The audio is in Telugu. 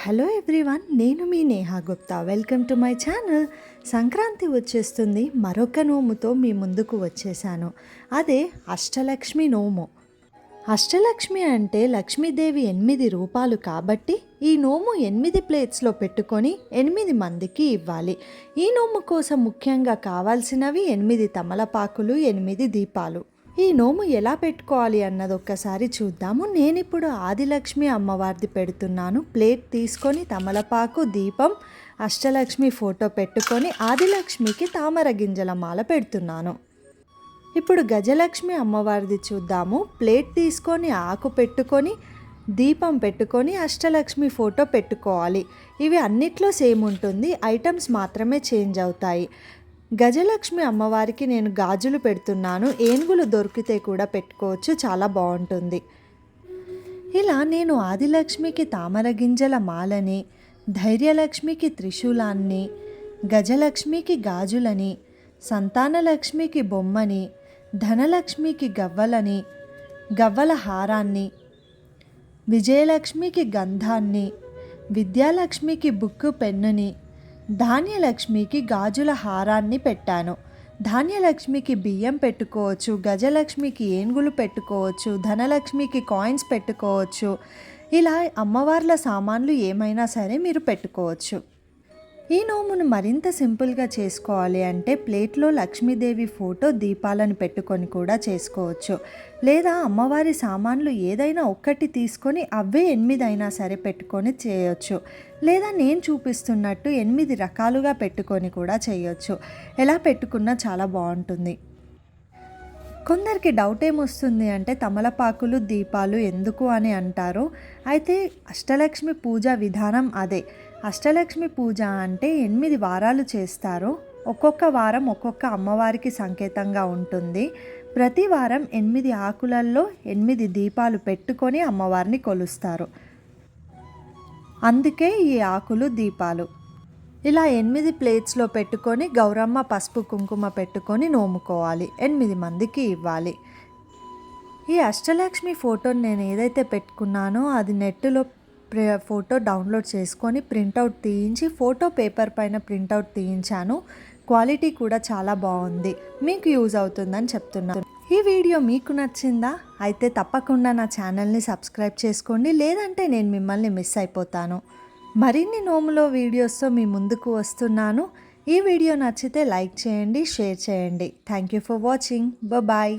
హలో ఎవ్రీవన్, నేను మీ Neha Gupta. Welcome to my channel. Sankranti వచ్చేస్తుంది. మరొక నోముతో మీ ముందుకు వచ్చేసాను. అదే అష్టలక్ష్మి నోము. అష్టలక్ష్మి అంటే లక్ష్మీదేవి 8 రూపాలు కాబట్టి ఈ నోము 8 ప్లేట్స్లో పెట్టుకొని 8 మందికి ఇవ్వాలి. ఈ నోము కోసం ముఖ్యంగా కావాల్సినవి 8 తమలపాకులు, 8 దీపాలు. ఈ నోము ఎలా పెట్టుకోవాలి అన్నది ఒక్కసారి చూద్దాము. నేనిప్పుడు ఆదిలక్ష్మి అమ్మవారిది పెడుతున్నాను. ప్లేట్ తీసుకొని తమలపాకు, దీపం, అష్టలక్ష్మి ఫోటో పెట్టుకొని ఆదిలక్ష్మికి తామర గింజల మాల పెడుతున్నాను. ఇప్పుడు గజలక్ష్మి అమ్మవారిది చూద్దాము. ప్లేట్ తీసుకొని ఆకు పెట్టుకొని దీపం పెట్టుకొని అష్టలక్ష్మి ఫోటో పెట్టుకోవాలి. ఇవి అన్నిట్లో సేమ్ ఉంటుంది, ఐటమ్స్ మాత్రమే చేంజ్ అవుతాయి. గజలక్ష్మి అమ్మవారికి నేను గాజులు పెడుతున్నాను. ఏనుగులు దొరికితే కూడా పెట్టుకోవచ్చు, చాలా బాగుంటుంది. ఇలా నేను ఆదిలక్ష్మికి తామర గింజల మాలని, ధైర్యలక్ష్మికి త్రిశూలాన్ని, గజలక్ష్మికి గాజులని, సంతానలక్ష్మికి బొమ్మని, ధనలక్ష్మికి గవ్వలని, గవ్వల హారాన్ని, విజయలక్ష్మికి గంధాన్ని, విద్యాలక్ష్మికి బుక్కు పెన్నుని, ధాన్యలక్ష్మికి గాజుల హారాన్ని పెట్టాను. ధాన్యలక్ష్మికి బియ్యం పెట్టుకోవచ్చు, గజలక్ష్మికి ఏనుగులు పెట్టుకోవచ్చు, ధనలక్ష్మికి కాయిన్స్ పెట్టుకోవచ్చు. ఇలా అమ్మవార్ల సామాన్లు ఏమైనా సరే మీరు పెట్టుకోవచ్చు. ఈ నోమును మరింత సింపుల్గా చేసుకోవాలి అంటే ప్లేట్లో లక్ష్మీదేవి ఫోటో, దీపాలను పెట్టుకొని కూడా చేసుకోవచ్చు. లేదా అమ్మవారి సామాన్లు ఏదైనా ఒక్కటి తీసుకొని అవే 8 అయినా సరే పెట్టుకొని చేయొచ్చు. లేదా నేను చూపిస్తున్నట్టు 8 రకాలుగా పెట్టుకొని కూడా చేయొచ్చు. ఎలా పెట్టుకున్నా చాలా బాగుంటుంది. కొందరికి డౌట్ ఏమొస్తుంది అంటే తమలపాకులు, దీపాలు ఎందుకు అని అంటారు. అయితే అష్టలక్ష్మి పూజ విధానం అదే. అష్టలక్ష్మి పూజ అంటే 8 వారాలు చేస్తారు. ఒక్కొక్క వారం ఒక్కొక్క అమ్మవారికి సంకేతంగా ఉంటుంది. ప్రతి వారం 8 ఆకులలో 8 దీపాలు పెట్టుకొని అమ్మవారిని కొలుస్తారు. అందుకే ఈ ఆకులు దీపాలు. ఇలా 8 ప్లేట్స్లో పెట్టుకొని గౌరమ్మ పసుపు కుంకుమ పెట్టుకొని నోముకోవాలి. 8 మందికి ఇవ్వాలి. ఈ అష్టలక్ష్మి ఫోటోని నేను ఏదైతే పెట్టుకున్నానో అది నెట్లో ఫోటో డౌన్లోడ్ చేసుకొని ప్రింటౌట్ తీయించి ఫోటో పేపర్ పైన ప్రింటౌట్ తీయించాను. క్వాలిటీ కూడా చాలా బాగుంది. మీకు యూజ్ అవుతుందని చెప్తున్నాను. ఈ వీడియో మీకు నచ్చిందా? అయితే తప్పకుండా నా ఛానల్ని సబ్స్క్రైబ్ చేసుకోండి, లేదంటే నేను మిమ్మల్ని మిస్ అయిపోతాను. మరిన్ని నోములో వీడియోస్తో మీ ముందుకు వస్తున్నాను. ఈ వీడియో నచ్చితే లైక్ చేయండి, షేర్ చేయండి. Thank you for watching. Bye.